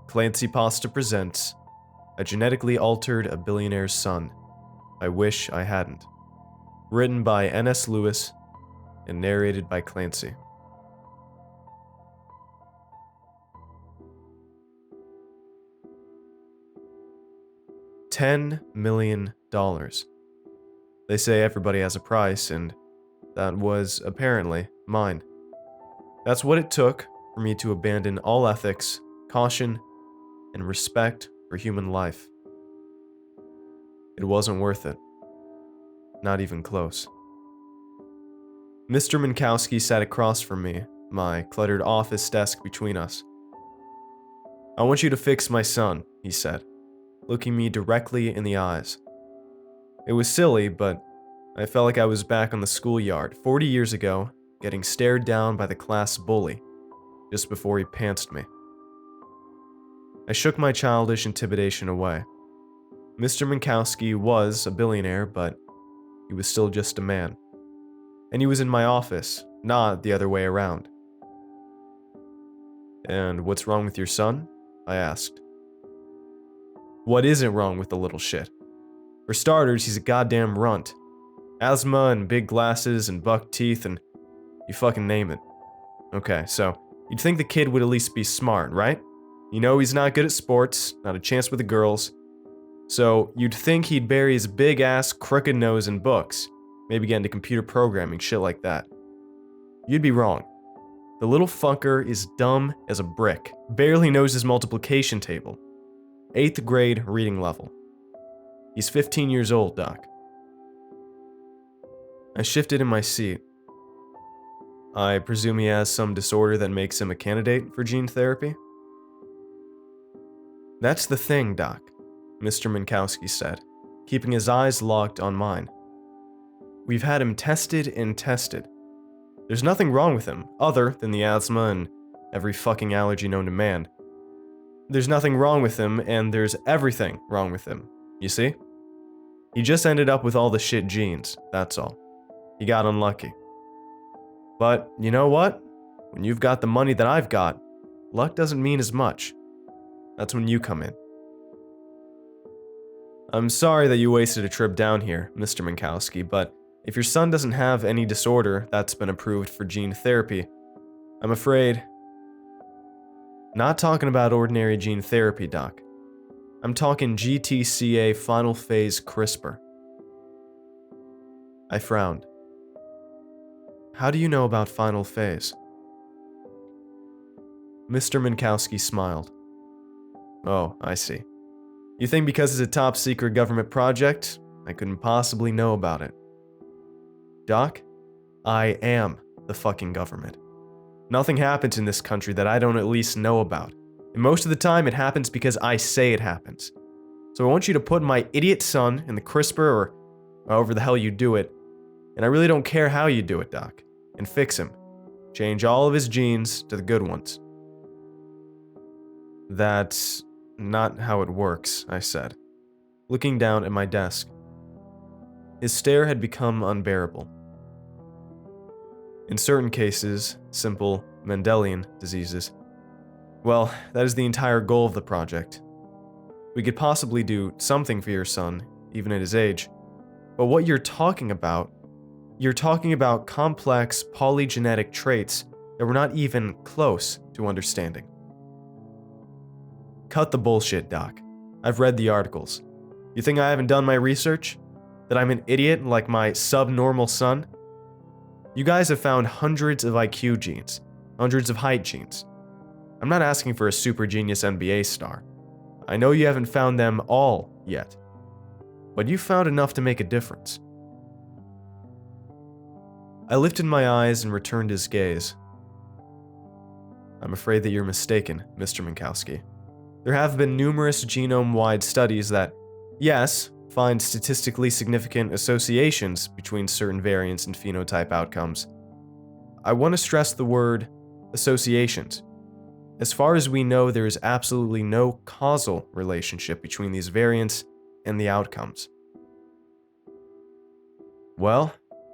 ClancyPasta presents A Genetically Altered a Billionaire's Son. I Wish I Hadn't. Written by nslewis and narrated by Clancy. $10 million. They say everybody has a price, and that was, apparently, mine. That's what it took for me to abandon all ethics, caution, and respect for human life. It wasn't worth it. Not even close. Mr. Minkowski sat across from me, my cluttered office desk between us. "I want you to fix my son," he said, looking me directly in the eyes. It was silly, but I felt like I was back on the schoolyard 40 years ago, getting stared down by the class bully, just before he pantsed me. I shook my childish intimidation away. Mr. Minkowski was a billionaire, but he was still just a man. And he was in my office, not the other way around. "And what's wrong with your son?" I asked. "What isn't wrong with the little shit? For starters, he's a goddamn runt. Asthma and big glasses and buck teeth and you fucking name it. Okay, so you'd think the kid would at least be smart, right? You know he's not good at sports, not a chance with the girls. So you'd think he'd bury his big ass crooked nose in books, maybe get into computer programming, shit like that. You'd be wrong. The little fucker is dumb as a brick, barely knows his multiplication table. 8th grade reading level. He's 15 years old, Doc." I shifted in my seat. "I presume he has some disorder that makes him a candidate for gene therapy?" "That's the thing, Doc," Mr. Minkowski said, keeping his eyes locked on mine. "We've had him tested and tested. There's nothing wrong with him, other than the asthma and every fucking allergy known to man. There's nothing wrong with him, and there's everything wrong with him, you see? He just ended up with all the shit genes, that's all. He got unlucky. But you know what? When you've got the money that I've got, luck doesn't mean as much. That's when you come in." "I'm sorry that you wasted a trip down here, Mr. Minkowski, but if your son doesn't have any disorder that's been approved for gene therapy, I'm afraid..." "Not talking about ordinary gene therapy, Doc. I'm talking GTCA final phase CRISPR." I frowned. "How do you know about final phase?" Mr. Minkowski smiled. "Oh, I see. You think because it's a top secret government project, I couldn't possibly know about it. Doc, I am the fucking government. Nothing happens in this country that I don't at least know about. And most of the time it happens because I say it happens. So I want you to put my idiot son in the CRISPR or however the hell you do it, and I really don't care how you do it, Doc, and fix him. Change all of his genes to the good ones." "That's not how it works," I said, looking down at my desk. His stare had become unbearable. "In certain cases, simple Mendelian diseases. Well, that is the entire goal of the project. We could possibly do something for your son, even at his age. But what you're talking about complex polygenetic traits that we're not even close to understanding." "Cut the bullshit, Doc. I've read the articles. You think I haven't done my research? That I'm an idiot like my subnormal son? You guys have found hundreds of IQ genes, hundreds of height genes. I'm not asking for a super genius NBA star. I know you haven't found them all yet. But you found enough to make a difference." I lifted my eyes and returned his gaze. "I'm afraid that you're mistaken, Mr. Minkowski. There have been numerous genome-wide studies that, yes, find statistically significant associations between certain variants and phenotype outcomes. I want to stress the word associations. As far as we know, there is absolutely no causal relationship between these variants and the outcomes." "Well,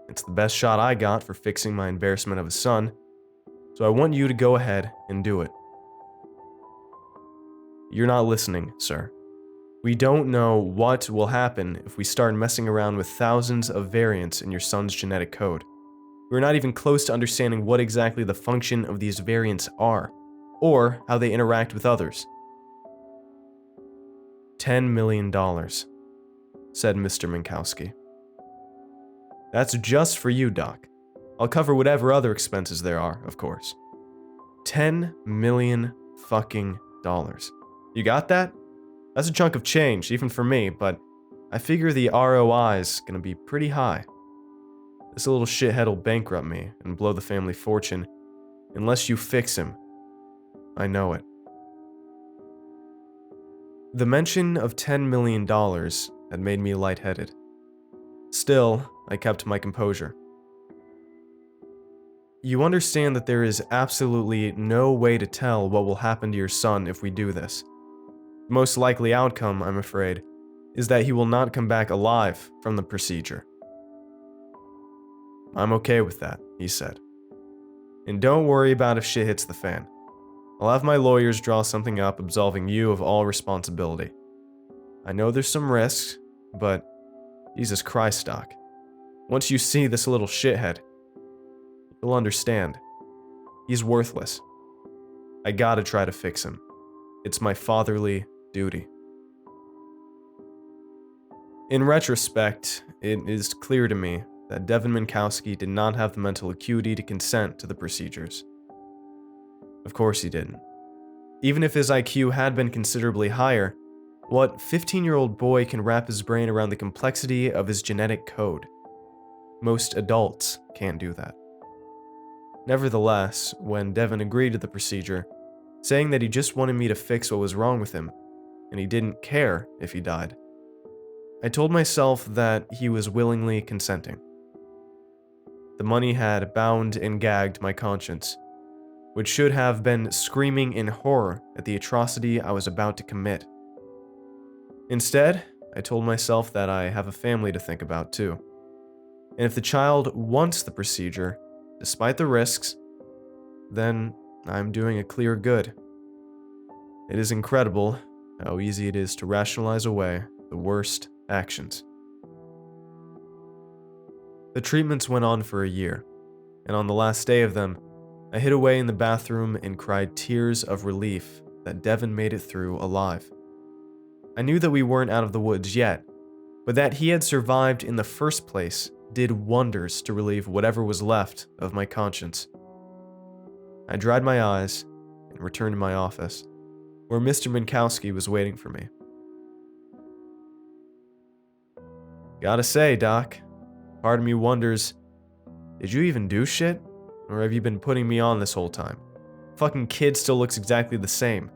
it's the best shot I got for fixing my embarrassment of a son, so I want you to go ahead and do it." You're not listening, sir. We don't know what will happen if we start messing around with thousands of variants in your son's genetic code. We're not even close to understanding what exactly the function of these variants are, or how they interact with others. $10 million, said Mr. Minkowski. That's just for you, Doc. I'll cover whatever other expenses there are, of course. $10 million fucking dollars. You got that? That's a chunk of change, even for me, but I figure the ROI's gonna be pretty high. This little shithead'll bankrupt me and blow the family fortune unless you fix him. I know it. The mention of $10 million had made me lightheaded. Still, I kept my composure. You understand that there is absolutely no way to tell what will happen to your son if we do this. The most likely outcome, I'm afraid, is that he will not come back alive from the procedure. I'm okay with that, he said. And don't worry about if shit hits the fan. I'll have my lawyers draw something up absolving you of all responsibility. I know there's some risks, but Jesus Christ, Doc. Once you see this little shithead, you'll understand. He's worthless. I gotta try to fix him. It's my fatherly duty. In retrospect, it is clear to me that Devin Minkowski did not have the mental acuity to consent to the procedures. Of course he didn't. Even if his IQ had been considerably higher, what 15-year-old boy can wrap his brain around the complexity of his genetic code? Most adults can't do that. Nevertheless, when Devin agreed to the procedure, saying that he just wanted me to fix what was wrong with him, and he didn't care if he died, I told myself that he was willingly consenting. The money had bound and gagged my conscience, which should have been screaming in horror at the atrocity I was about to commit. Instead, I told myself that I have a family to think about too. And if the child wants the procedure, despite the risks, then I'm doing a clear good. It is incredible how easy it is to rationalize away the worst actions. The treatments went on for a year, and on the last day of them, I hid away in the bathroom and cried tears of relief that Devin made it through alive. I knew that we weren't out of the woods yet, but that he had survived in the first place did wonders to relieve whatever was left of my conscience. I dried my eyes and returned to my office, where Mr. Minkowski was waiting for me. Gotta say, Doc, part of me wonders, did you even do shit? Or have you been putting me on this whole time? Fucking kid still looks exactly the same.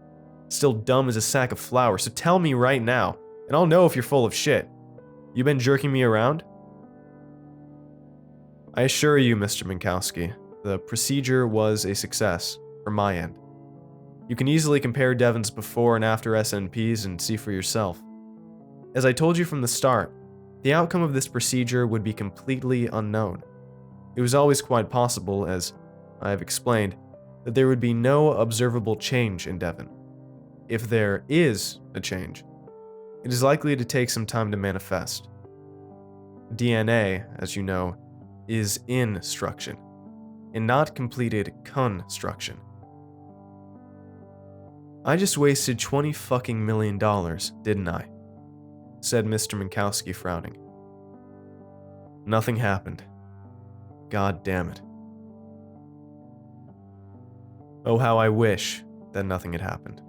Still dumb as a sack of flour, so tell me right now, and I'll know if you're full of shit. You been jerking me around? I assure you, Mr. Minkowski, the procedure was a success, from my end. You can easily compare Devin's before and after SNPs and see for yourself. As I told you from the start, the outcome of this procedure would be completely unknown. It was always quite possible, as I have explained, that there would be no observable change in Devin. If there is a change, it is likely to take some time to manifest. DNA, as you know, is instruction, and not completed construction. I just wasted $20 fucking million, didn't I? Said Mr. Minkowski, frowning. Nothing happened. God damn it. Oh, how I wish that nothing had happened.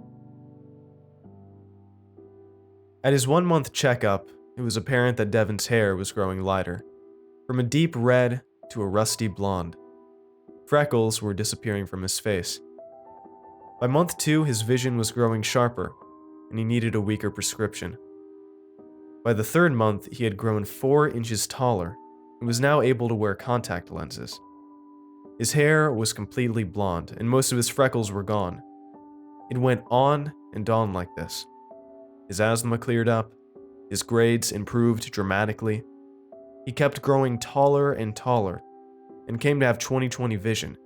At his 1-month checkup, it was apparent that Devin's hair was growing lighter, from a deep red to a rusty blonde. Freckles were disappearing from his face. By month 2, his vision was growing sharper, and he needed a weaker prescription. By the 3rd month, he had grown 4 inches taller and was now able to wear contact lenses. His hair was completely blonde, and most of his freckles were gone. It went on and on like this. His asthma cleared up, his grades improved dramatically. He kept growing taller and taller, and came to have 20/20 vision.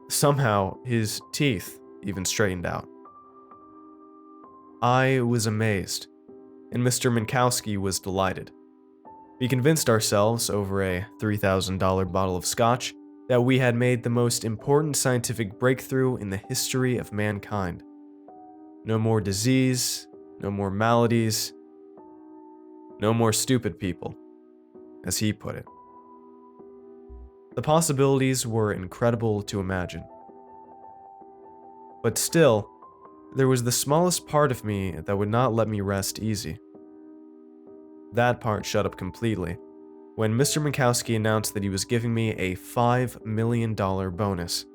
Somehow, his teeth even straightened out. I was amazed, and Mr. Minkowski was delighted. We convinced ourselves over a $3,000 bottle of scotch that we had made the most important scientific breakthrough in the history of mankind. No more disease, no more maladies, no more stupid people, as he put it. The possibilities were incredible to imagine. But still, there was the smallest part of me that would not let me rest easy. That part shut up completely when Mr. Minkowski announced that he was giving me a $5 million bonus.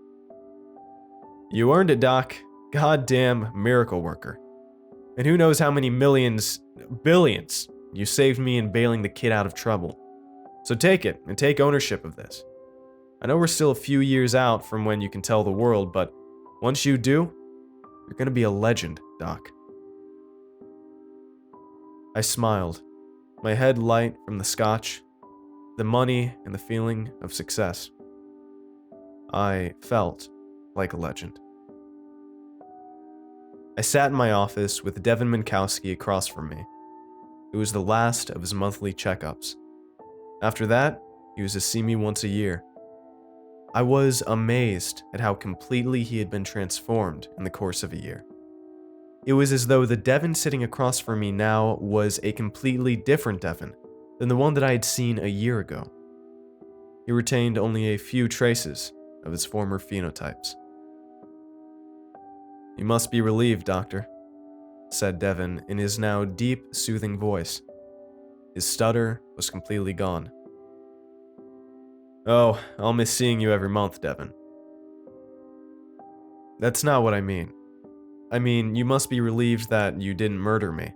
You earned it, Doc. Goddamn miracle worker. And who knows how many billions you saved me in bailing the kid out of trouble. So take it and take ownership of this. I know we're still a few years out from when you can tell the world, but once you do, you're gonna be a legend, Doc. I smiled, my head light from the scotch, the money, and the feeling of success. I felt like a legend. I sat in my office with Devin Minkowski across from me. It was the last of his monthly checkups. After that, he was to see me once a year. I was amazed at how completely he had been transformed in the course of a year. It was as though the Devin sitting across from me now was a completely different Devin than the one that I had seen a year ago. He retained only a few traces of his former phenotypes. You must be relieved, Doctor, said Devin in his now deep, soothing voice. His stutter was completely gone. Oh, I'll miss seeing you every month, Devin. That's not what I mean. I mean, you must be relieved that you didn't murder me.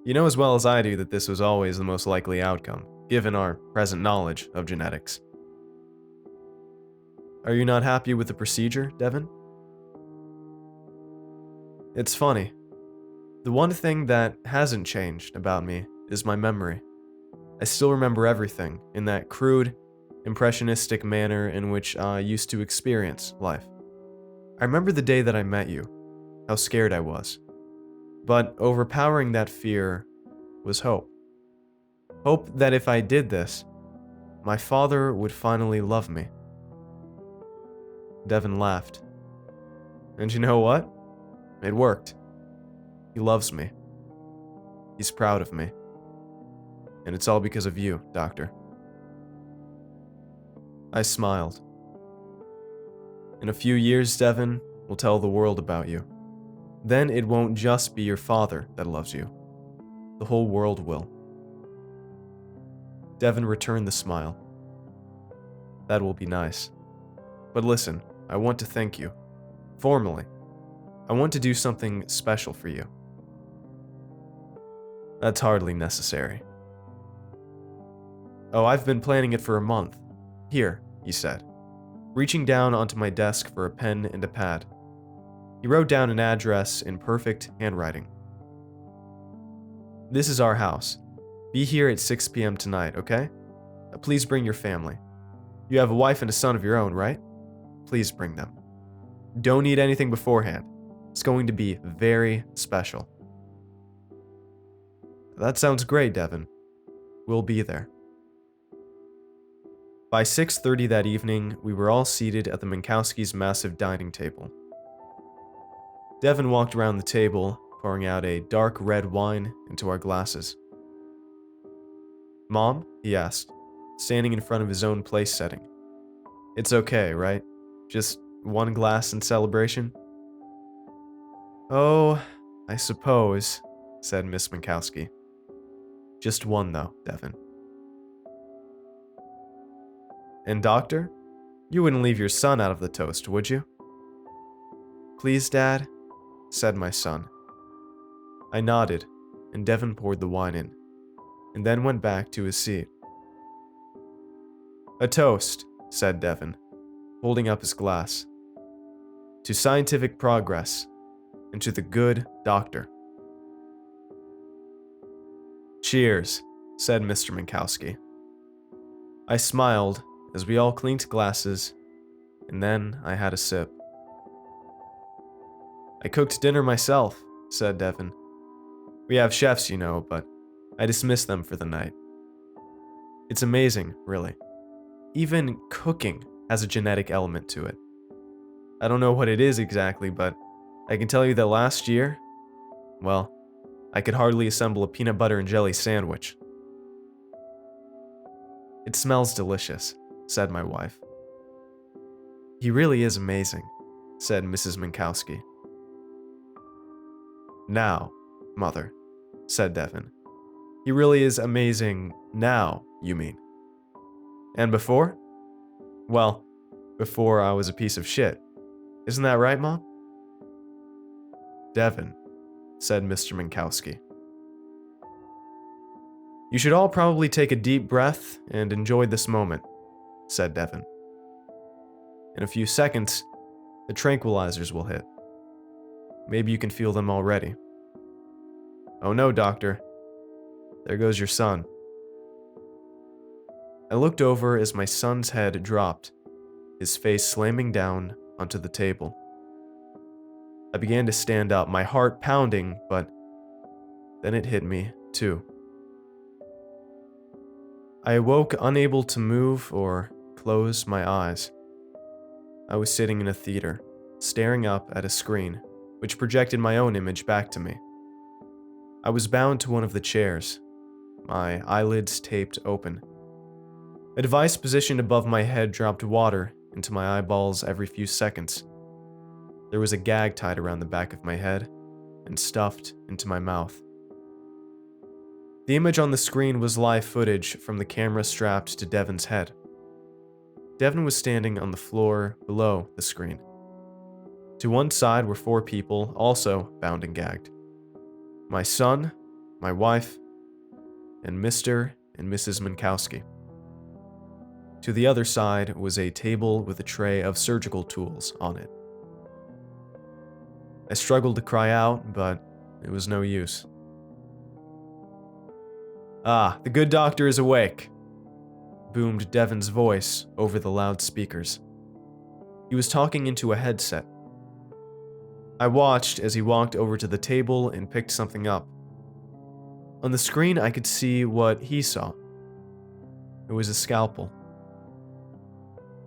You know as well as I do that this was always the most likely outcome, given our present knowledge of genetics. Are you not happy with the procedure, Devin? It's funny. The one thing that hasn't changed about me is my memory. I still remember everything in that crude, impressionistic manner in which I used to experience life. I remember the day that I met you, how scared I was. But overpowering that fear was hope. Hope that if I did this, my father would finally love me. Devin laughed. And you know what? It worked. He loves me. He's proud of me. And it's all because of you, Doctor. I smiled. In a few years, Devin, we'll tell the world about you. Then it won't just be your father that loves you. The whole world will. Devin returned the smile. That will be nice. But listen, I want to thank you. Formally. I want to do something special for you. That's hardly necessary. Oh, I've been planning it for a month. Here, he said, reaching down onto my desk for a pen and a pad. He wrote down an address in perfect handwriting. This is our house. Be here at 6 p.m. tonight, okay? Please bring your family. You have a wife and a son of your own, right? Please bring them. Don't need anything beforehand. It's going to be very special. That sounds great, Devin. We'll be there. By 6:30 that evening, we were all seated at the Minkowskis' massive dining table. Devin walked around the table, pouring out a dark red wine into our glasses. Mom? He asked, standing in front of his own place setting. It's okay, right? Just one glass in celebration? Oh, I suppose, said Miss Minkowski. Just one, though, Devin. And Doctor, you wouldn't leave your son out of the toast, would you? Please, Dad, said my son. I nodded, and Devin poured the wine in, and then went back to his seat. A toast, said Devin, holding up his glass. To scientific progress, and to the good doctor. Cheers, said Mr. Minkowski. I smiled as we all clinked glasses, and then I had a sip. I cooked dinner myself, said Devin, We have chefs, but I dismiss them for the night. It's amazing, really. Even cooking has a genetic element to it. I don't know what it is exactly, but I can tell you that last year, well, I could hardly assemble a peanut butter and jelly sandwich. It smells delicious, said my wife. He really is amazing, said Mrs. Minkowski. Now, Mother, said Devin. He really is amazing now, you mean? And before? Well, before I was a piece of shit. Isn't that right, Mom? Devin, said Mr. Minkowski. You should all probably take a deep breath and enjoy this moment, said Devin. In a few seconds, the tranquilizers will hit. Maybe you can feel them already. Oh no, Doctor. There goes your son. I looked over as my son's head dropped, his face slamming down onto the table. I began to stand up, my heart pounding, but then it hit me, too. I awoke unable to move or close my eyes. I was sitting in a theater, staring up at a screen, which projected my own image back to me. I was bound to one of the chairs, my eyelids taped open. A device positioned above my head dropped water into my eyeballs every few seconds. There was a gag tied around the back of my head and stuffed into my mouth. The image on the screen was live footage from the camera strapped to Devin's head. Devin was standing on the floor below the screen. To one side were 4 people, also bound and gagged. My son, my wife, and Mr. and Mrs. Minkowski. To the other side was a table with a tray of surgical tools on it. I struggled to cry out, but it was no use. Ah, the good doctor is awake, boomed Devin's voice over the loudspeakers. He was talking into a headset. I watched as he walked over to the table and picked something up. On the screen, I could see what he saw. It was a scalpel.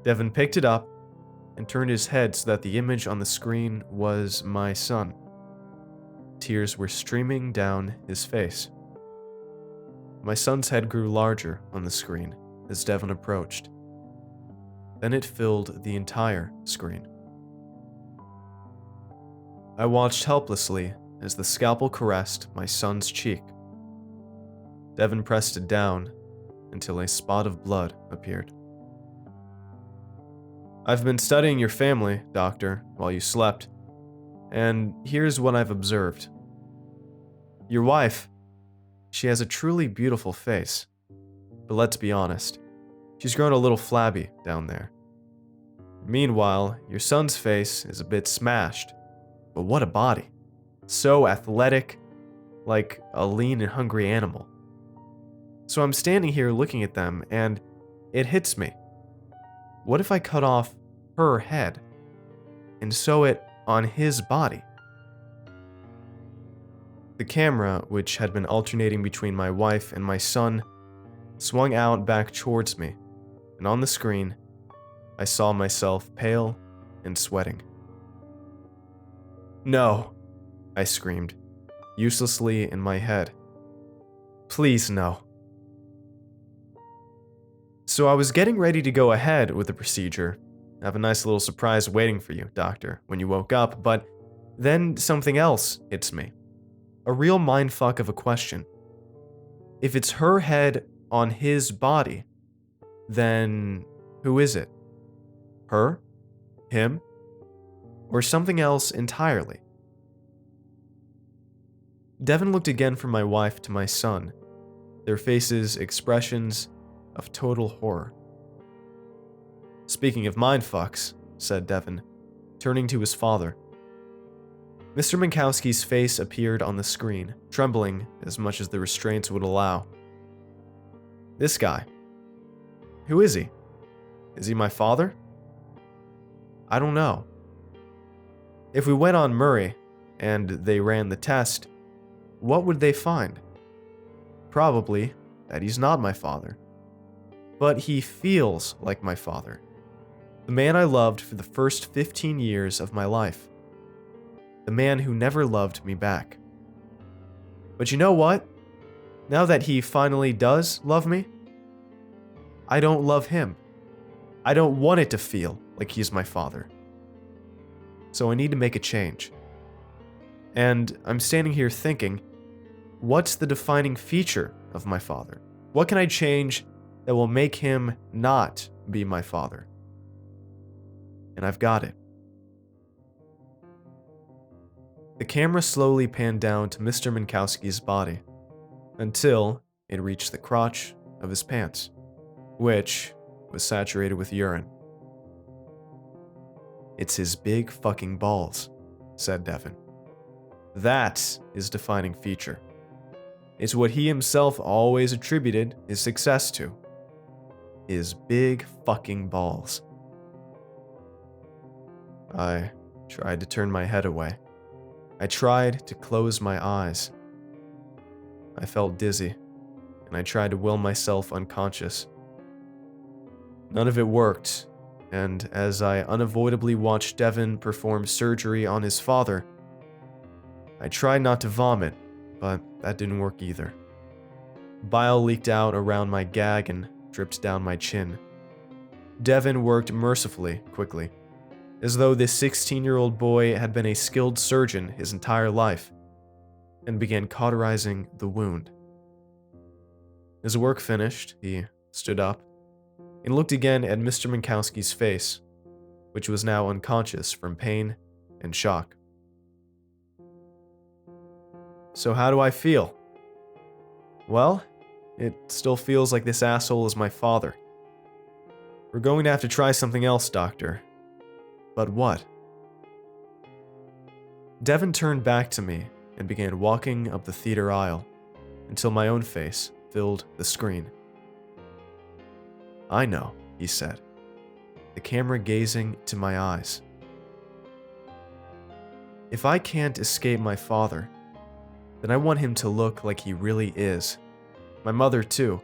Devin picked it up and turned his head so that the image on the screen was my son. Tears were streaming down his face. My son's head grew larger on the screen as Devin approached. Then it filled the entire screen. I watched helplessly as the scalpel caressed my son's cheek. Devin pressed it down until a spot of blood appeared. I've been studying your family, Doctor, while you slept, and here's what I've observed. Your wife, she has a truly beautiful face, but let's be honest, she's grown a little flabby down there. Meanwhile, your son's face is a bit smashed, but what a body. So athletic, like a lean and hungry animal. So I'm standing here looking at them, and it hits me. What if I cut off her head and sew it on his body? The camera, which had been alternating between my wife and my son, swung out back towards me, and on the screen, I saw myself pale and sweating. No, I screamed, uselessly in my head. Please no. So I was getting ready to go ahead with the procedure. I have a nice little surprise waiting for you, Doctor, when you woke up, but then something else hits me. A real mindfuck of a question. If it's her head on his body, then who is it? Her? Him? Or something else entirely? Devin looked again from my wife to my son, their faces expressions of total horror. Speaking of mindfucks, said Devin, turning to his father. Mr. Minkowski's face appeared on the screen, trembling as much as the restraints would allow. This guy. Who is he? Is he my father? I don't know. If we went on Murray, and they ran the test, what would they find? Probably that he's not my father. But he feels like my father. The man I loved for the first 15 years of my life. The man who never loved me back. But you know what? Now that he finally does love me, I don't love him. I don't want it to feel like he's my father. So I need to make a change. And I'm standing here thinking, what's the defining feature of my father? What can I change that will make him not be my father? And I've got it. The camera slowly panned down to Mr. Minkowski's body until it reached the crotch of his pants, which was saturated with urine. It's his big fucking balls, said Devin. That is defining feature. It's what he himself always attributed his success to. His big fucking balls. I tried to turn my head away. I tried to close my eyes. I felt dizzy, and I tried to will myself unconscious. None of it worked, and as I unavoidably watched Devin perform surgery on his father, I tried not to vomit, but that didn't work either. Bile leaked out around my gag and dripped down my chin. Devin worked mercifully quickly, as though this 16-year-old boy had been a skilled surgeon his entire life, and began cauterizing the wound. His work finished, he stood up and looked again at Mr. Minkowski's face, which was now unconscious from pain and shock. So how do I feel? Well, it still feels like this asshole is my father. We're going to have to try something else, Doctor. But what? Devin turned back to me and began walking up the theater aisle until my own face filled the screen. I know, he said, the camera gazing to my eyes. If I can't escape my father, then I want him to look like he really is. My mother, too.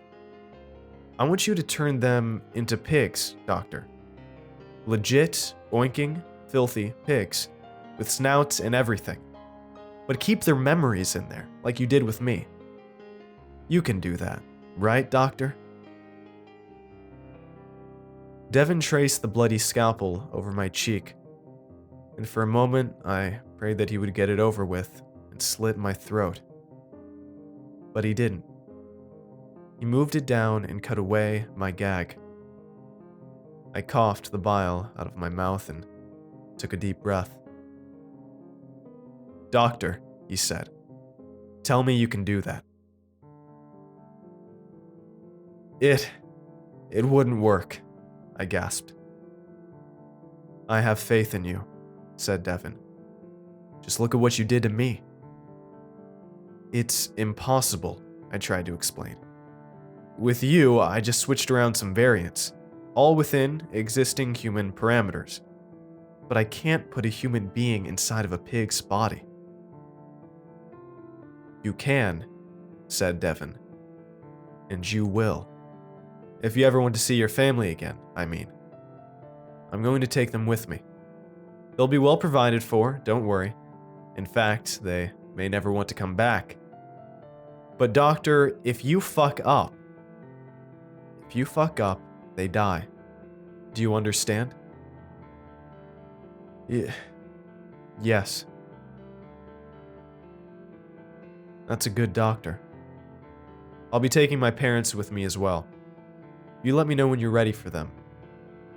I want you to turn them into pigs, Doctor. Legit, oinking, filthy pigs, with snouts and everything. But keep their memories in there, like you did with me. You can do that, right, Doctor? Devin traced the bloody scalpel over my cheek, and for a moment I prayed that he would get it over with and slit my throat. But he didn't. He moved it down and cut away my gag. I coughed the bile out of my mouth and took a deep breath. Doctor, he said, tell me you can do that. It wouldn't work, I gasped. I have faith in you, said Devin. Just look at what you did to me. It's impossible, I tried to explain. With you, I just switched around some variants, all within existing human parameters. But I can't put a human being inside of a pig's body. You can, said Devin. And you will. If you ever want to see your family again, I mean. I'm going to take them with me. They'll be well provided for, don't worry. In fact, they may never want to come back. But Doctor, if you fuck up, they die. Do you understand? Yes. That's a good doctor. I'll be taking my parents with me as well. You let me know when you're ready for them.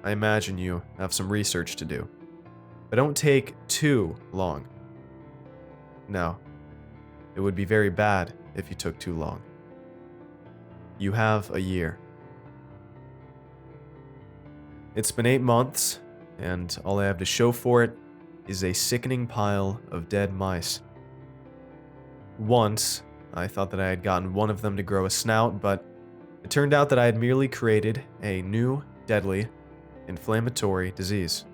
I imagine you have some research to do. But don't take too long. No. It would be very bad if you took too long. You have a year. It's been 8 months, and all I have to show for it is a sickening pile of dead mice. Once, I thought that I had gotten one of them to grow a snout, but it turned out that I had merely created a new, deadly, inflammatory disease.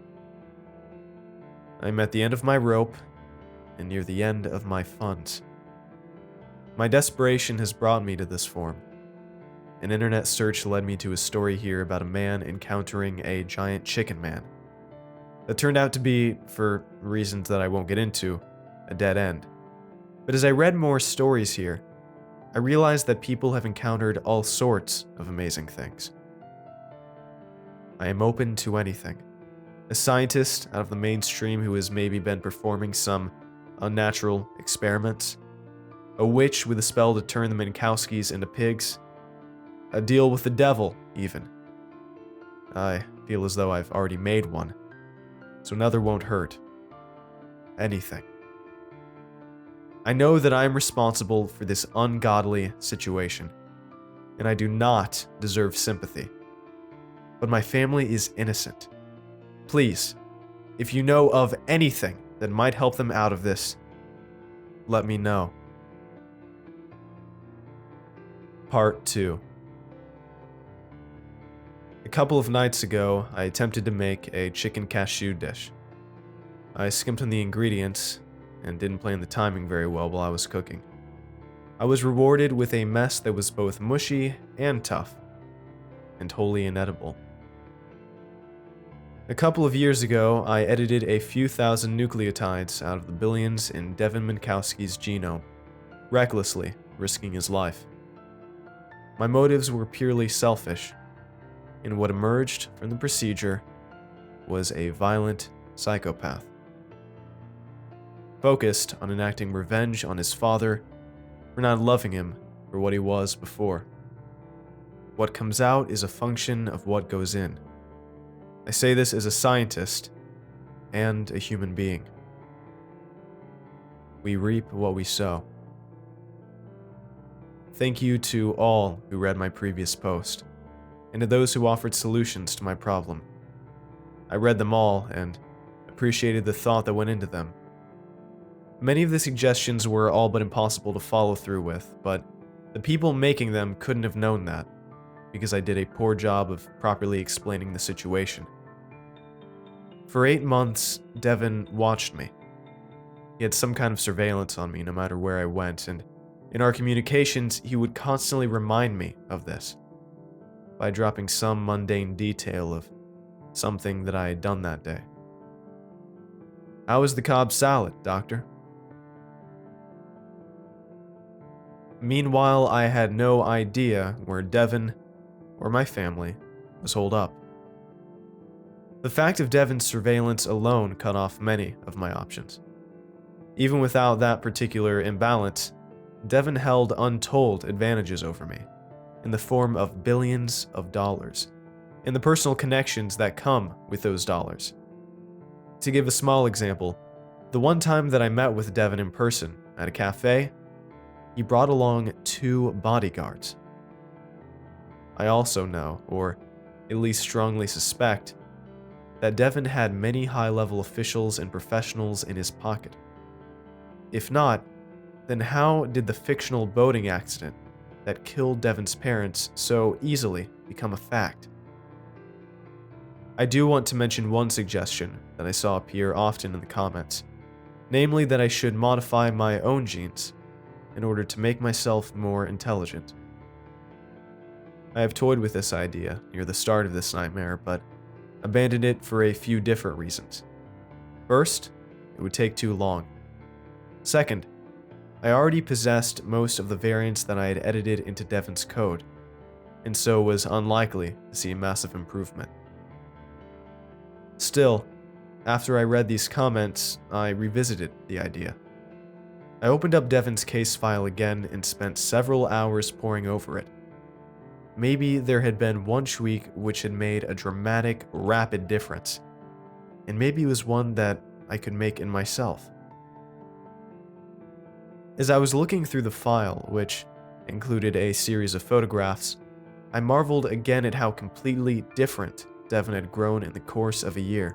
I'm at the end of my rope, and near the end of my funds. My desperation has brought me to this form. An internet search led me to a story here about a man encountering a giant chicken man. That turned out to be, for reasons that I won't get into, a dead end. But as I read more stories here, I realized that people have encountered all sorts of amazing things. I am open to anything. A scientist out of the mainstream who has maybe been performing some unnatural experiments, a witch with a spell to turn the Minkowskis into pigs, a deal with the devil, even. I feel as though I've already made one, so another won't hurt. Anything. I know that I am responsible for this ungodly situation, and I do not deserve sympathy. But my family is innocent. Please, if you know of anything that might help them out of this, let me know. Part 2. A couple of nights ago, I attempted to make a chicken cashew dish. I skimped on the ingredients and didn't plan the timing very well while I was cooking. I was rewarded with a mess that was both mushy and tough, and wholly inedible. A couple of years ago, I edited a few thousand nucleotides out of the billions in Devin Minkowski's genome, recklessly risking his life. My motives were purely selfish, and what emerged from the procedure was a violent psychopath, focused on enacting revenge on his father for not loving him for what he was before. What comes out is a function of what goes in. I say this as a scientist and a human being. We reap what we sow. Thank you to all who read my previous post, and to those who offered solutions to my problem. I read them all and appreciated the thought that went into them. Many of the suggestions were all but impossible to follow through with, but the people making them couldn't have known that, because I did a poor job of properly explaining the situation. For 8 months, Devin watched me. He had some kind of surveillance on me no matter where I went, and in our communications, he would constantly remind me of this by dropping some mundane detail of something that I had done that day. How was the Cobb salad, doctor? Meanwhile, I had no idea where Devin or my family was holed up. The fact of Devin's surveillance alone cut off many of my options. Even without that particular imbalance, Devin held untold advantages over me, in the form of billions of dollars, and the personal connections that come with those dollars. To give a small example, the one time that I met with Devin in person at a cafe, he brought along 2 bodyguards. I also know, or at least strongly suspect, that Devin had many high-level officials and professionals in his pocket. If not, then how did the fictional boating accident that killed Devin's parents so easily become a fact? I do want to mention one suggestion that I saw appear often in the comments, namely that I should modify my own genes in order to make myself more intelligent. I have toyed with this idea near the start of this nightmare, but abandoned it for a few different reasons. First, it would take too long. Second, I already possessed most of the variants that I had edited into Devin's code, and so was unlikely to see a massive improvement. Still, after I read these comments, I revisited the idea. I opened up Devin's case file again and spent several hours poring over it. Maybe there had been one tweak which had made a dramatic, rapid difference, and maybe it was one that I could make in myself. As I was looking through the file, which included a series of photographs, I marveled again at how completely different Devin had grown in the course of a year.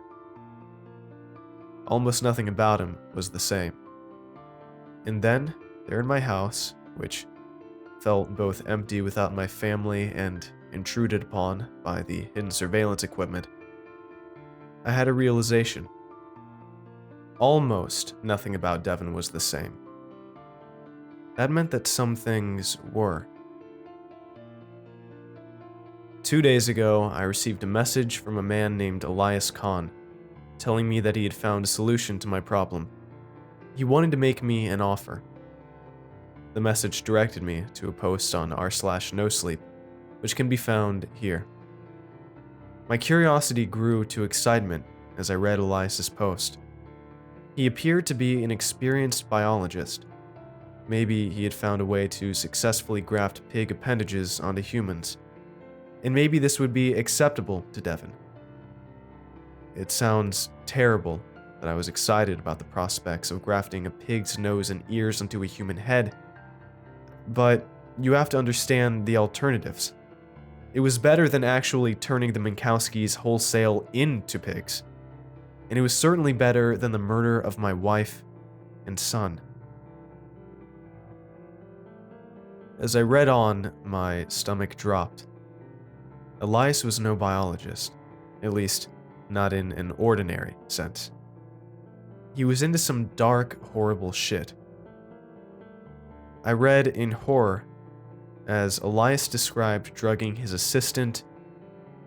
Almost nothing about him was the same. And then, there in my house, which felt both empty without my family and intruded upon by the hidden surveillance equipment, I had a realization. Almost nothing about Devin was the same. that meant that some things were. 2 days ago, I received a message from a man named Elias Khan, telling me that he had found a solution to my problem. He wanted to make me an offer. The message directed me to a post on r/nosleep, which can be found here. My curiosity grew to excitement as I read Elias's post. He appeared to be an experienced biologist. Maybe he had found a way to successfully graft pig appendages onto humans, and maybe this would be acceptable to Devin. It sounds terrible that I was excited about the prospects of grafting a pig's nose and ears onto a human head, but you have to understand the alternatives. It was better than actually turning the Minkowskis wholesale into pigs, and it was certainly better than the murder of my wife and son. As I read on, my stomach dropped. Elias was no biologist, at least not in an ordinary sense. He was into some dark, horrible shit. I read in horror as Elias described drugging his assistant,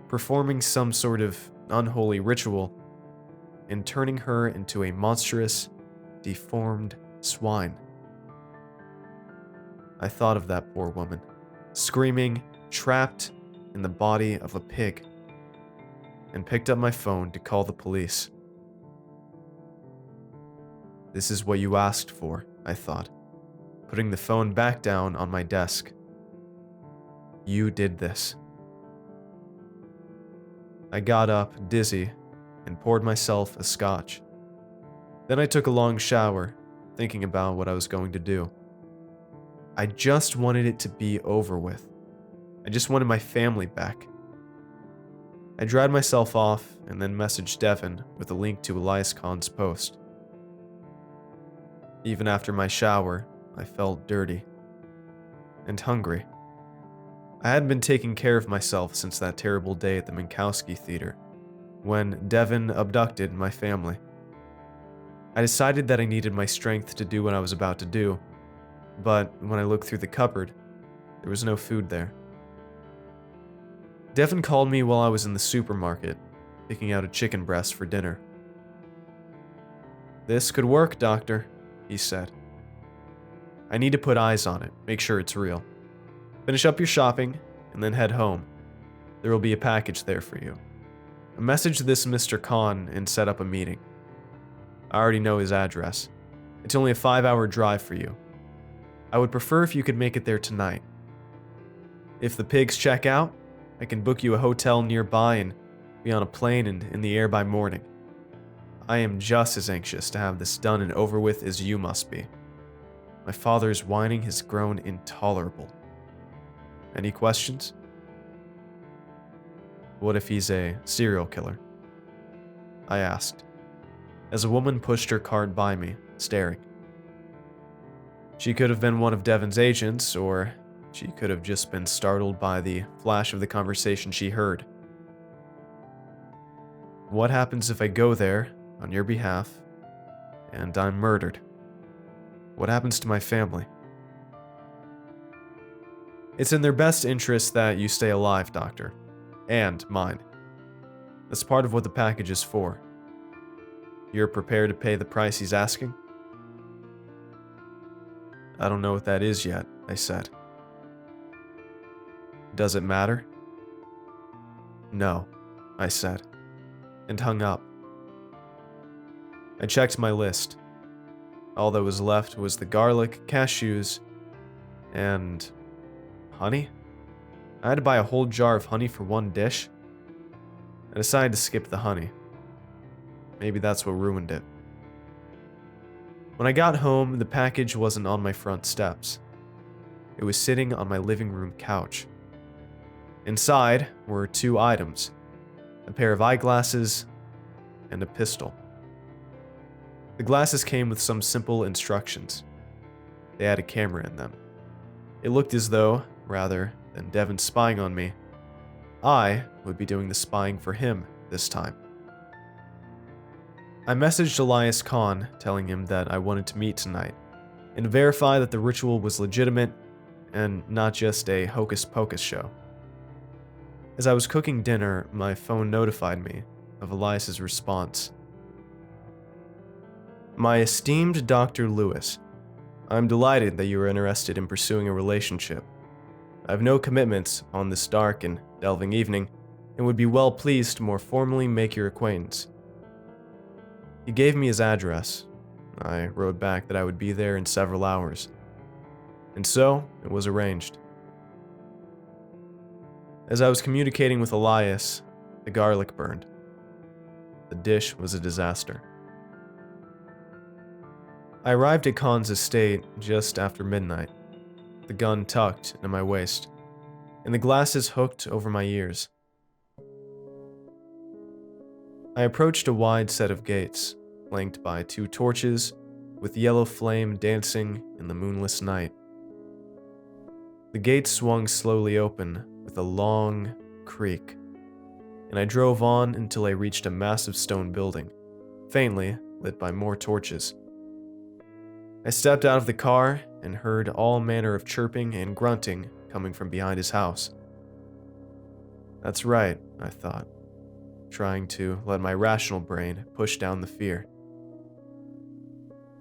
performing some sort of unholy ritual, and turning her into a monstrous, deformed swine. I thought of that poor woman, screaming, trapped in the body of a pig, and picked up my phone to call the police. This is what you asked for, I thought, putting the phone back down on my desk. You did this. I got up, dizzy, and poured myself a scotch. Then I took a long shower, thinking about what I was going to do. I just wanted it to be over with. I just wanted my family back. I dried myself off and then messaged Devin with a link to Elias Khan's post. Even after my shower, I felt dirty and hungry. I hadn't been taking care of myself since that terrible day at the Minkowski Theater, when Devin abducted my family. I decided that I needed my strength to do what I was about to do, but when I looked through the cupboard, there was no food there. Devin called me while I was in the supermarket, picking out a chicken breast for dinner. "This could work, doctor," he said. "I need to put eyes on it, make sure it's real. Finish up your shopping, and then head home. There will be a package there for you. Message this Mr. Khan and set up a meeting. I already know his address. It's only a 5-hour drive for you. I would prefer if you could make it there tonight. If the pigs check out, I can book you a hotel nearby and be on a plane and in the air by morning. I am just as anxious to have this done and over with as you must be. My father's whining has grown intolerable. Any questions?" "What if he's a serial killer?" I asked, as a woman pushed her cart by me, staring. She could have been one of Devin's agents, or she could have just been startled by the flash of the conversation she heard. "What happens if I go there on your behalf and I'm murdered? What happens to my family?" "It's in their best interest that you stay alive, doctor. And mine. That's part of what the package is for. You're prepared to pay the price he's asking?" "I don't know what that is yet," I said. "Does it matter?" "No," I said, and hung up. I checked my list. All that was left was the garlic, cashews, and honey? I had to buy a whole jar of honey for one dish. I decided to skip the honey. Maybe that's what ruined it. When I got home, the package wasn't on my front steps. It was sitting on my living room couch. Inside were 2 items, a pair of eyeglasses and a pistol. The glasses came with some simple instructions. They had a camera in them. It looked as though, rather than Devin spying on me, I would be doing the spying for him this time. I messaged Elias Khan, telling him that I wanted to meet tonight. and verify that the ritual was legitimate and not just a hocus-pocus show. As I was cooking dinner, my phone notified me of Elias's response. My esteemed Dr. Lewis, I'm delighted that you are interested in pursuing a relationship. I have no commitments on this dark and delving evening, and would be well pleased to more formally make your acquaintance. He gave me his address. I wrote back that I would be there in several hours. And so, it was arranged. As I was communicating with Elias, the garlic burned. The dish was a disaster. I arrived at Khan's estate just after midnight, the gun tucked into my waist, and the glasses hooked over my ears. I approached a wide set of gates, flanked by 2 torches, with yellow flame dancing in the moonless night. The gates swung slowly open with a long creak, and I drove on until I reached a massive stone building, faintly lit by more torches. I stepped out of the car and heard all manner of chirping and grunting coming from behind his house. That's right, I thought, trying to let my rational brain push down the fear.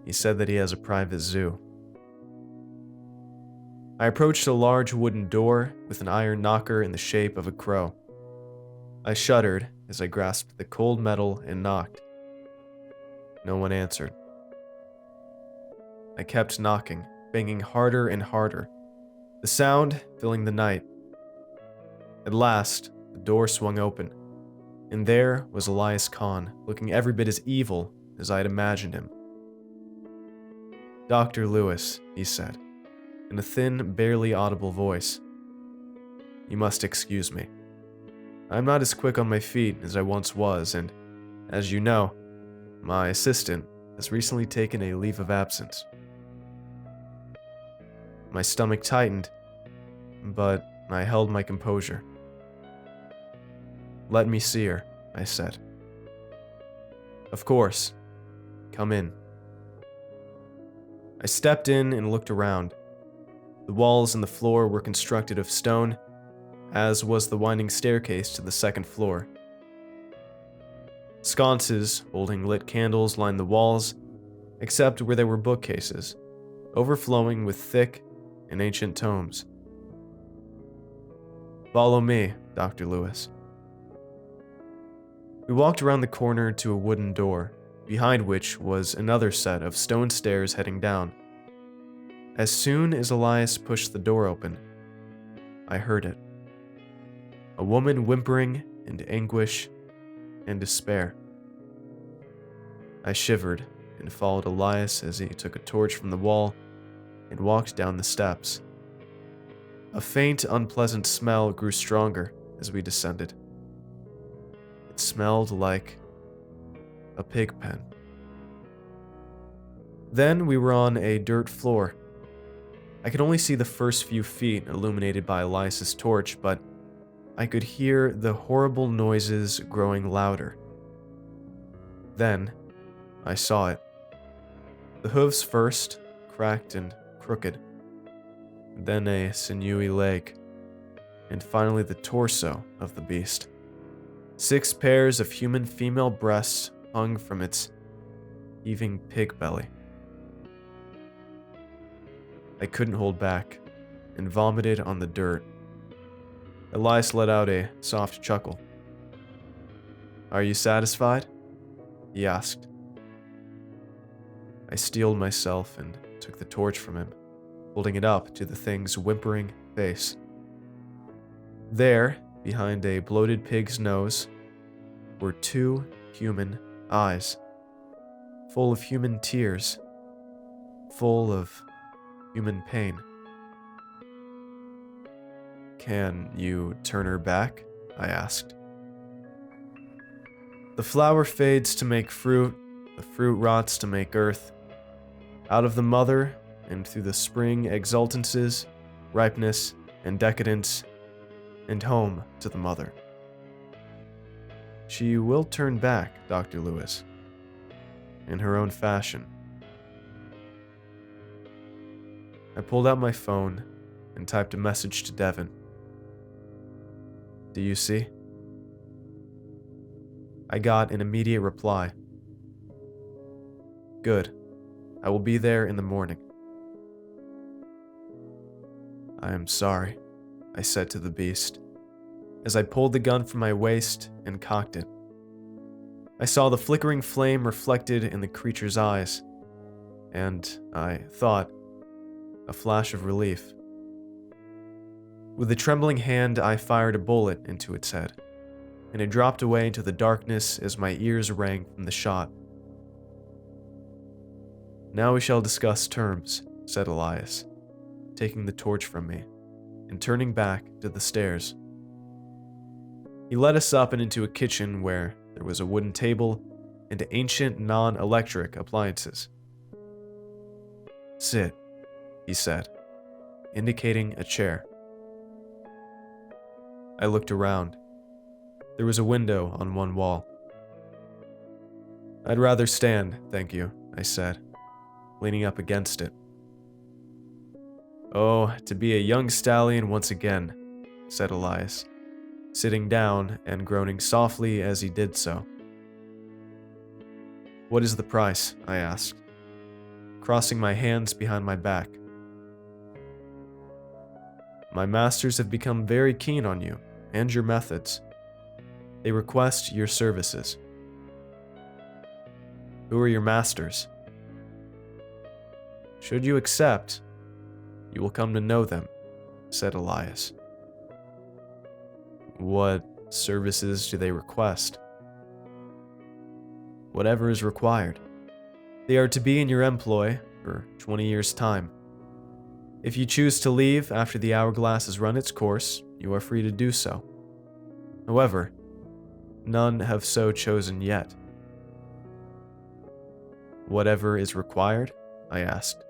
He said that he has a private zoo. I approached a large wooden door with an iron knocker in the shape of a crow. I shuddered as I grasped the cold metal and knocked. No one answered. I kept knocking, banging harder and harder, the sound filling the night. At last, the door swung open, and there was Elias Khan, looking every bit as evil as I had imagined him. Dr. Lewis, he said, in a thin, barely audible voice. You must excuse me. I'm not as quick on my feet as I once was, and, as you know, my assistant has recently taken a leave of absence. My stomach tightened, but I held my composure. Let me see her, I said. Of course. Come in. I stepped in and looked around. The walls and the floor were constructed of stone, as was the winding staircase to the 2nd floor. Sconces holding lit candles lined the walls, except where there were bookcases, overflowing with thick and ancient tomes. Follow me, Dr. Lewis. We walked around the corner to a wooden door, behind which was another set of stone stairs heading down. As soon as Elias pushed the door open, I heard it. A woman whimpering in anguish and despair. I shivered and followed Elias as he took a torch from the wall and walked down the steps. A faint, unpleasant smell grew stronger as we descended. It smelled like a pig pen. Then we were on a dirt floor. I could only see the first few feet illuminated by Elias's torch, but I could hear the horrible noises growing louder. Then, I saw it. The hooves first, cracked and crooked. Then a sinewy leg. And finally the torso of the beast. 6 pairs of human female breasts hung from its heaving pig belly. I couldn't hold back, and vomited on the dirt. Elias let out a soft chuckle. Are you satisfied? He asked. I steeled myself and took the torch from him, holding it up to the thing's whimpering face. There, behind a bloated pig's nose, were 2 human eyes, full of human tears, full of human pain. Can you turn her back? I asked. The flower fades to make fruit, the fruit rots to make earth. Out of the mother, and through the spring exultances, ripeness, and decadence, and home to the mother. She will turn back, Dr. Lewis, in her own fashion. I pulled out my phone and typed a message to Devin. Do you see? I got an immediate reply. Good. I will be there in the morning. I am sorry, I said to the beast, as I pulled the gun from my waist and cocked it. I saw the flickering flame reflected in the creature's eyes, and I thought, a flash of relief. With a trembling hand, I fired a bullet into its head, and it dropped away into the darkness as my ears rang from the shot. Now we shall discuss terms, said Elias, taking the torch from me and turning back to the stairs. He led us up and into a kitchen where there was a wooden table and ancient non-electric appliances. Sit, he said, indicating a chair. I looked around. There was a window on one wall. I'd rather stand, thank you, I said, leaning up against it. Oh, to be a young stallion once again, said Elias, sitting down and groaning softly as he did so. What is the price? I asked, crossing my hands behind my back. My masters have become very keen on you and your methods. They request your services. Who are your masters? Should you accept, you will come to know them, said Elias. What services do they request? Whatever is required. They are to be in your employ for 20 years' time. If you choose to leave after the hourglass has run its course, you are free to do so. However, none have so chosen yet. Whatever is required? I asked.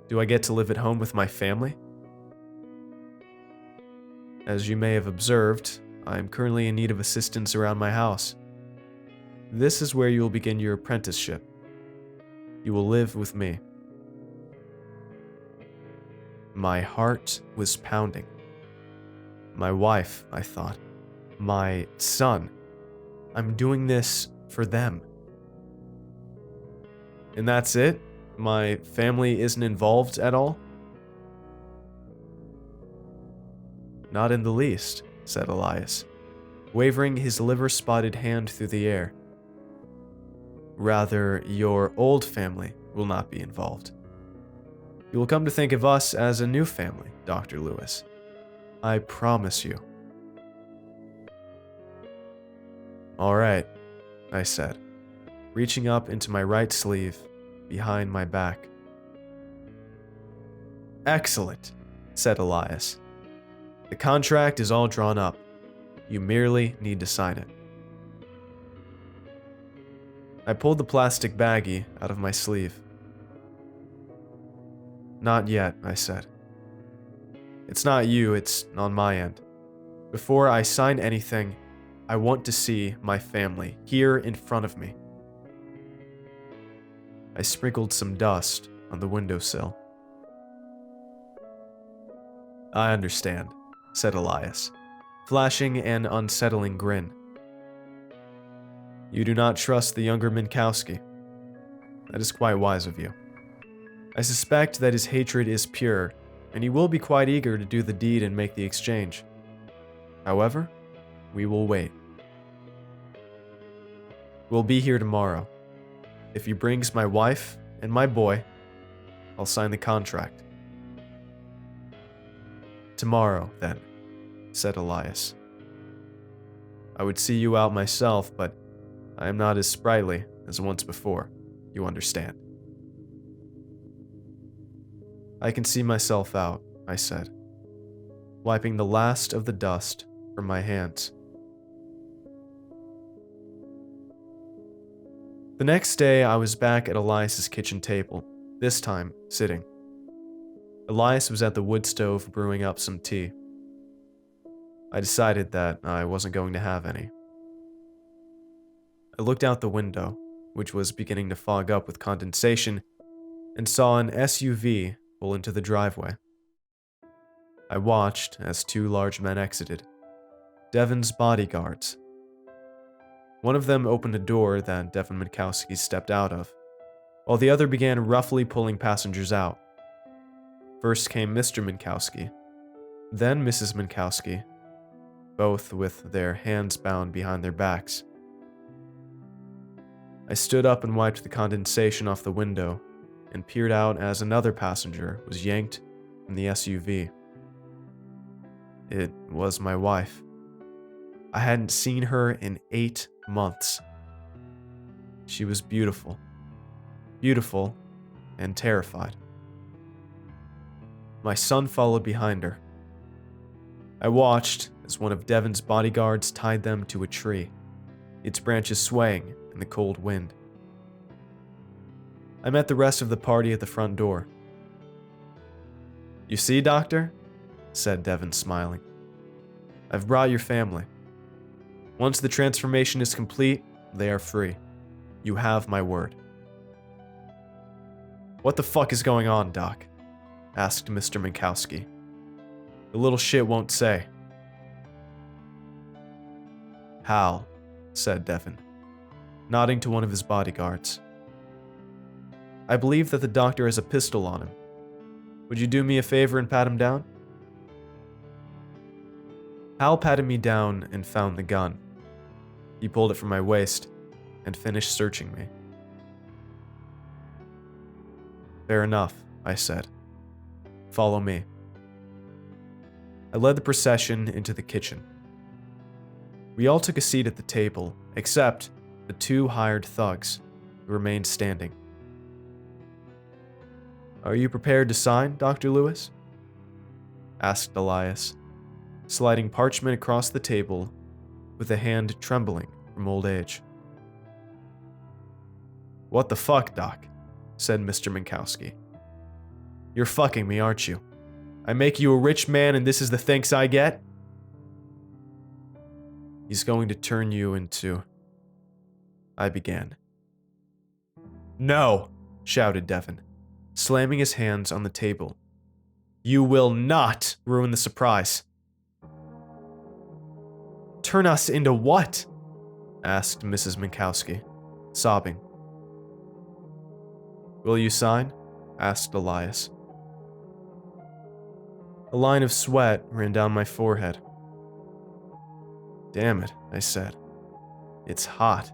Do I get to live at home with my family? As you may have observed, I am currently in need of assistance around my house. This is where you will begin your apprenticeship. You will live with me. My heart was pounding. My wife, I thought. My son. I'm doing this for them. And that's it? My family isn't involved at all? Not in the least, said Elias, wavering his liver-spotted hand through the air. Rather, your old family will not be involved. You will come to think of us as a new family, Dr. Lewis. I promise you. All right, I said, reaching up into my right sleeve, behind my back. Excellent, said Elias. The contract is all drawn up. You merely need to sign it. I pulled the plastic baggie out of my sleeve. Not yet, I said. It's not you, it's on my end. Before I sign anything, I want to see my family here in front of me. I sprinkled some dust on the windowsill. I understand, said Elias, flashing an unsettling grin. You do not trust the younger Minkowski. That is quite wise of you. I suspect that his hatred is pure, and he will be quite eager to do the deed and make the exchange. However, we will wait. We'll be here tomorrow. If he brings my wife and my boy, I'll sign the contract. Tomorrow, then, said Elias. I would see you out myself, but I am not as sprightly as once before, you understand. I can see myself out, I said, wiping the last of the dust from my hands. The next day, I was back at Elias's kitchen table, this time sitting. Elias was at the wood stove brewing up some tea. I decided that I wasn't going to have any. I looked out the window, which was beginning to fog up with condensation, and saw an SUV pull into the driveway. I watched as two large men exited, Devon's bodyguards. One of them opened a door that Devon Minkowski stepped out of, while the other began roughly pulling passengers out. First came Mr. Minkowski, then Mrs. Minkowski, both with their hands bound behind their backs. I stood up and wiped the condensation off the window and peered out as another passenger was yanked from the SUV. It was my wife. I hadn't seen her in 8 months. She was beautiful. Beautiful and terrified. My son followed behind her. I watched as one of Devon's bodyguards tied them to a tree, its branches swaying in the cold wind. I met the rest of the party at the front door. "You see, Doctor?" said Devon, smiling. "I've brought your family. Once the transformation is complete, they are free. You have my word." "What the fuck is going on, Doc?" asked Mr. Minkowski. "The little shit won't say." "Hal," said Devon, nodding to one of his bodyguards. "I believe that the doctor has a pistol on him. Would you do me a favor and pat him down?" Hal patted me down and found the gun. He pulled it from my waist and finished searching me. "Fair enough," I said. "Follow me." I led the procession into the kitchen. We all took a seat at the table, except the two hired thugs, who remained standing. "Are you prepared to sign, Dr. Lewis?" asked Elias, sliding parchment across the table with a hand trembling from old age. "What the fuck, Doc?" said Mr. Minkowski. "You're fucking me, aren't you? I make you a rich man and this is the thanks I get?" "He's going to turn you into..." I began. "No!" shouted Devon, slamming his hands on the table. "You will not ruin the surprise." "Turn us into what?" asked Mrs. Minkowski, sobbing. "Will you sign?" asked Elias. A line of sweat ran down my forehead. "Damn it," I said. "It's hot.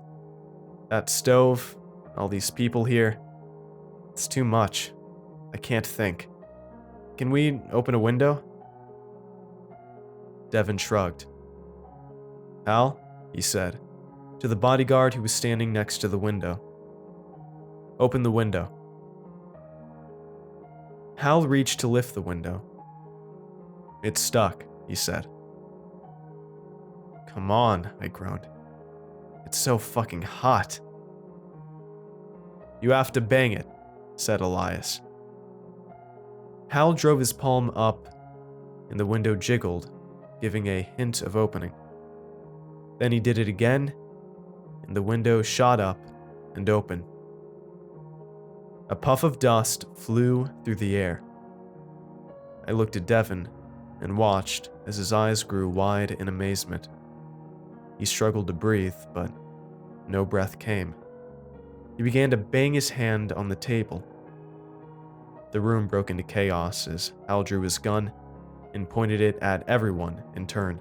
That stove, all these people here. It's too much. I can't think. Can we open a window?" Devon shrugged. "Hal," he said, to the bodyguard who was standing next to the window. "Open the window." Hal reached to lift the window. "It's stuck," he said. "Come on," I groaned. "It's so fucking hot." "You have to bang it," said Elias. Hal drove his palm up, and the window jiggled, giving a hint of opening. Then he did it again, and the window shot up and opened. A puff of dust flew through the air. I looked at Devon and watched as his eyes grew wide in amazement. He struggled to breathe, but no breath came. He began to bang his hand on the table. The room broke into chaos as Hal drew his gun and pointed it at everyone in turn.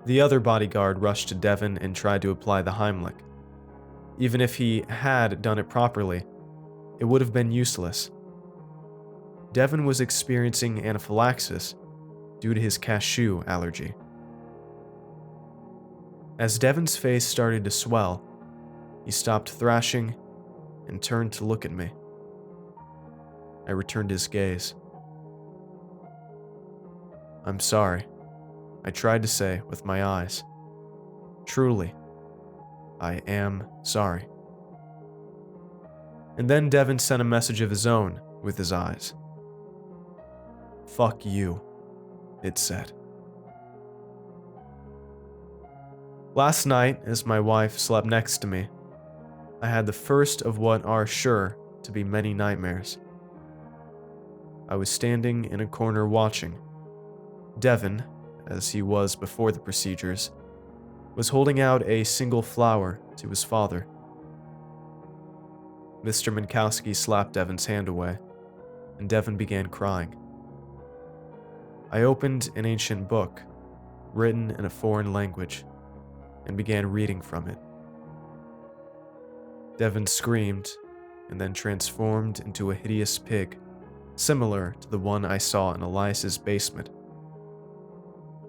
The other bodyguard rushed to Devon and tried to apply the Heimlich. Even if he had done it properly, it would have been useless. Devon was experiencing anaphylaxis due to his cashew allergy. As Devon's face started to swell, he stopped thrashing and turned to look at me. I returned his gaze. "I'm sorry," I tried to say with my eyes. "Truly, I am sorry." And then Devon sent a message of his own with his eyes. "Fuck you," it said. Last night, as my wife slept next to me, I had the first of what are sure to be many nightmares. I was standing in a corner watching. Devin, as he was before the procedures, was holding out a single flower to his father. Mr. Minkowski slapped Devin's hand away, and Devin began crying. I opened an ancient book, written in a foreign language, and began reading from it. Devin screamed and then transformed into a hideous pig, similar to the one I saw in Elias's basement.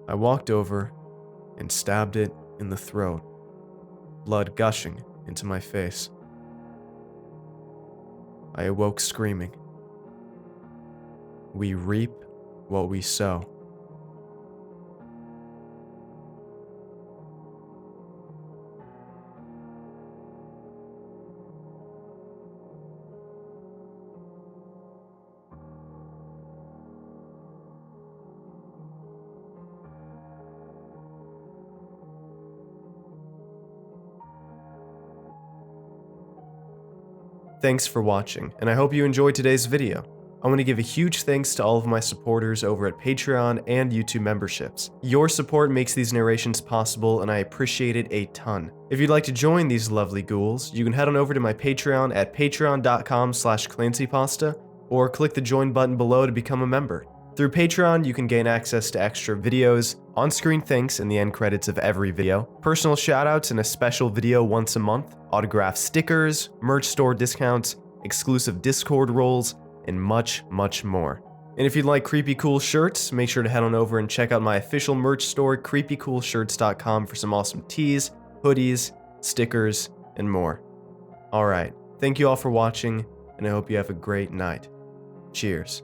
I walked over and stabbed it in the throat, blood gushing into my face. I awoke screaming. We reap what we sow. Thanks for watching, and I hope you enjoyed today's video. I want to give a huge thanks to all of my supporters over at Patreon and YouTube memberships. Your support makes these narrations possible, and I appreciate it a ton. If you'd like to join these lovely ghouls, you can head on over to my Patreon at patreon.com/ClancyPasta, or click the join button below to become a member. Through Patreon, you can gain access to extra videos, on-screen thanks in the end credits of every video, personal shoutouts in a special video once a month, autographed stickers, merch store discounts, exclusive Discord roles, and much, much more. And if you'd like creepy cool shirts, make sure to head on over and check out my official merch store, creepycoolshirts.com, for some awesome tees, hoodies, stickers, and more. Alright, thank you all for watching, and I hope you have a great night. Cheers.